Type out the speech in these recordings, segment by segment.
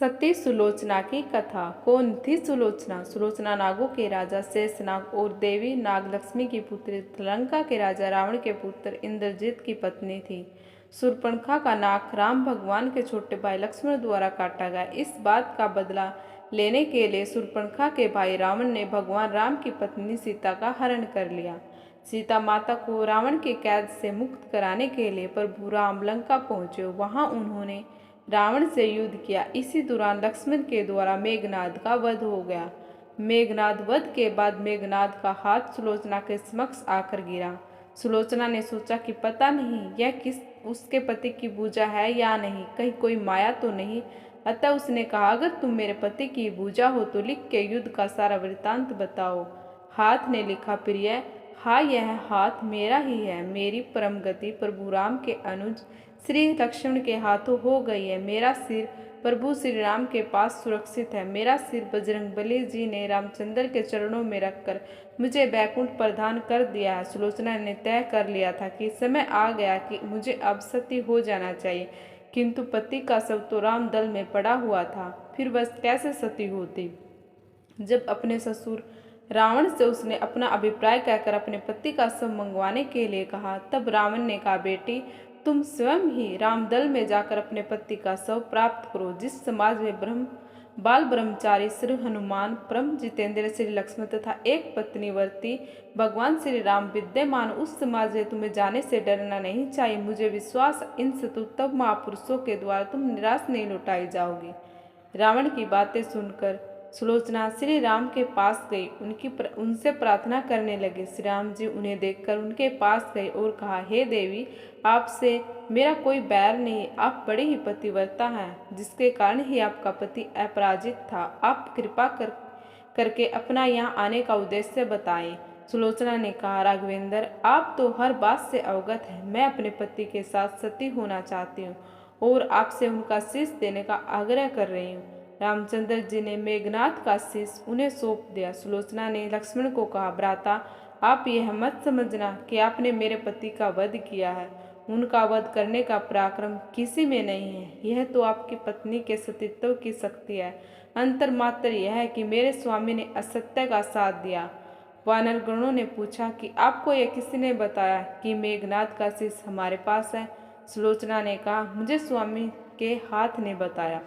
सती सुलोचना की कथा। कौन थी सुलोचना? सुलोचना नागों के राजा शेषनाग और देवी नागलक्ष्मी की पुत्री, लंका के राजा रावण के पुत्र इंद्रजित की पत्नी थी। शूर्पणखा का नाक राम भगवान के छोटे भाई लक्ष्मण द्वारा काटा गया। इस बात का बदला लेने के लिए शूर्पणखा के भाई रावण ने भगवान राम की पत्नी सीता का हरण कर लिया। सीता माता को रावण की कैद से मुक्त कराने के लिए प्रभु राम लंका पहुंचे। वहां उन्होंने रावण से युद्ध किया। इसी दौरान लक्ष्मण के द्वारा मेघनाद का वध हो गया। मेघनाद वध के बाद मेघनाद का हाथ सुलोचना के समक्ष आकर गिरा। सुलोचना ने सोचा कि पता नहीं यह किस उसके पति की भुजा है या नहीं, कहीं कोई माया तो नहीं। अतः उसने कहा, अगर तुम मेरे पति की भुजा हो तो लिख के युद्ध का सारा वृत्तांत बताओ। हाथ ने लिखा, प्रिय, हाँ यह हाथ मेरा ही है। मेरी परम गति प्रभु राम के अनुज श्री लक्ष्मण के हाथों हो गई है। मेरा सिर प्रभु श्री राम के पास सुरक्षित है। मेरा सिर बजरंगबली जी ने रामचंद्र के चरणों में रखकर मुझे बैकुंठ प्रदान कर दिया है। सुलोचना ने तय कर लिया था कि समय आ गया कि मुझे अब सती हो जाना चाहिए, किंतु पति का शव तो राम दल में पड़ा हुआ था, फिर बस कैसे सती होती। जब अपने ससुर रावण से उसने अपना अभिप्राय कहकर अपने पति का शव मंगवाने के लिए कहा, तब रावण ने कहा, बेटी तुम स्वयं ही रामदल में जाकर अपने पति का शव प्राप्त करो। जिस समाज में बाल ब्रह्मचारी श्री हनुमान, परम जितेंद्र श्री लक्ष्मण तथा एक पत्नीवर्ती भगवान श्री राम विद्यमान, उस समाज में तुम्हें जाने से डरना नहीं चाहिए। मुझे विश्वास इन सतुत्तम महापुरुषों के द्वारा तुम निराश नहीं लौटाई जाओगी। रावण की बातें सुनकर सुलोचना श्री राम के पास गई। उनसे प्रार्थना करने लगे। श्री राम जी उन्हें देखकर उनके पास गए और कहा, हे देवी, आपसे मेरा कोई बैर नहीं। आप बड़े ही पतिव्रता हैं, जिसके कारण ही आपका पति अपराजित था। आप कृपा करके अपना यहाँ आने का उद्देश्य बताएं। सुलोचना ने कहा, राघवेंद्र, आप तो हर बात से अवगत हैं। मैं अपने पति के साथ सती होना चाहती हूँ और आपसे उनका शीश देने का आग्रह कर रही हूँ। रामचंद्र जी ने मेघनाद का शीश उन्हें सौंप दिया। सुलोचना ने लक्ष्मण को कहा, भ्राता, आप यह मत समझना कि आपने मेरे पति का वध किया है। उनका वध करने का पराक्रम किसी में नहीं है। यह तो आपकी पत्नी के सतीत्व की शक्ति है। अंतर मात्र यह है कि मेरे स्वामी ने असत्य का साथ दिया। वानर गणों ने पूछा कि आपको यह किसने बताया कि मेघनाद का शीश हमारे पास है? सुलोचना ने कहा, मुझे स्वामी के हाथ ने बताया।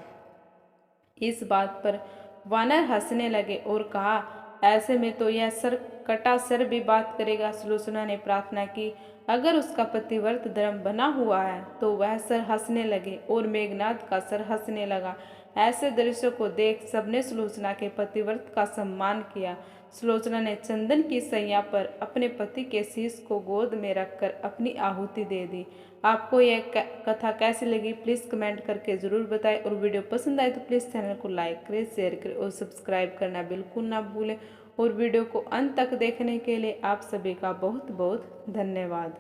इस बात पर वानर हंसने लगे और कहा, ऐसे में तो यह सर कटा सर भी बात करेगा। सुलोचना ने प्रार्थना की, अगर उसका पतिव्रत धर्म बना हुआ है तो वह सर हंसने लगे और मेघनाद का सर हंसने लगा। ऐसे दृश्य को देख सबने सुलोचना के पतिव्रत का सम्मान किया। सुलोचना ने चंदन की सैया पर अपने पति के शीश को गोद में रखकर अपनी आहुति दे दी। आपको यह कथा कैसी लगी प्लीज़ कमेंट करके ज़रूर बताएं, और वीडियो पसंद आए तो प्लीज़ चैनल को लाइक करें, शेयर करें और सब्सक्राइब करना बिल्कुल ना भूलें। और वीडियो को अंत तक देखने के लिए आप सभी का बहुत बहुत धन्यवाद।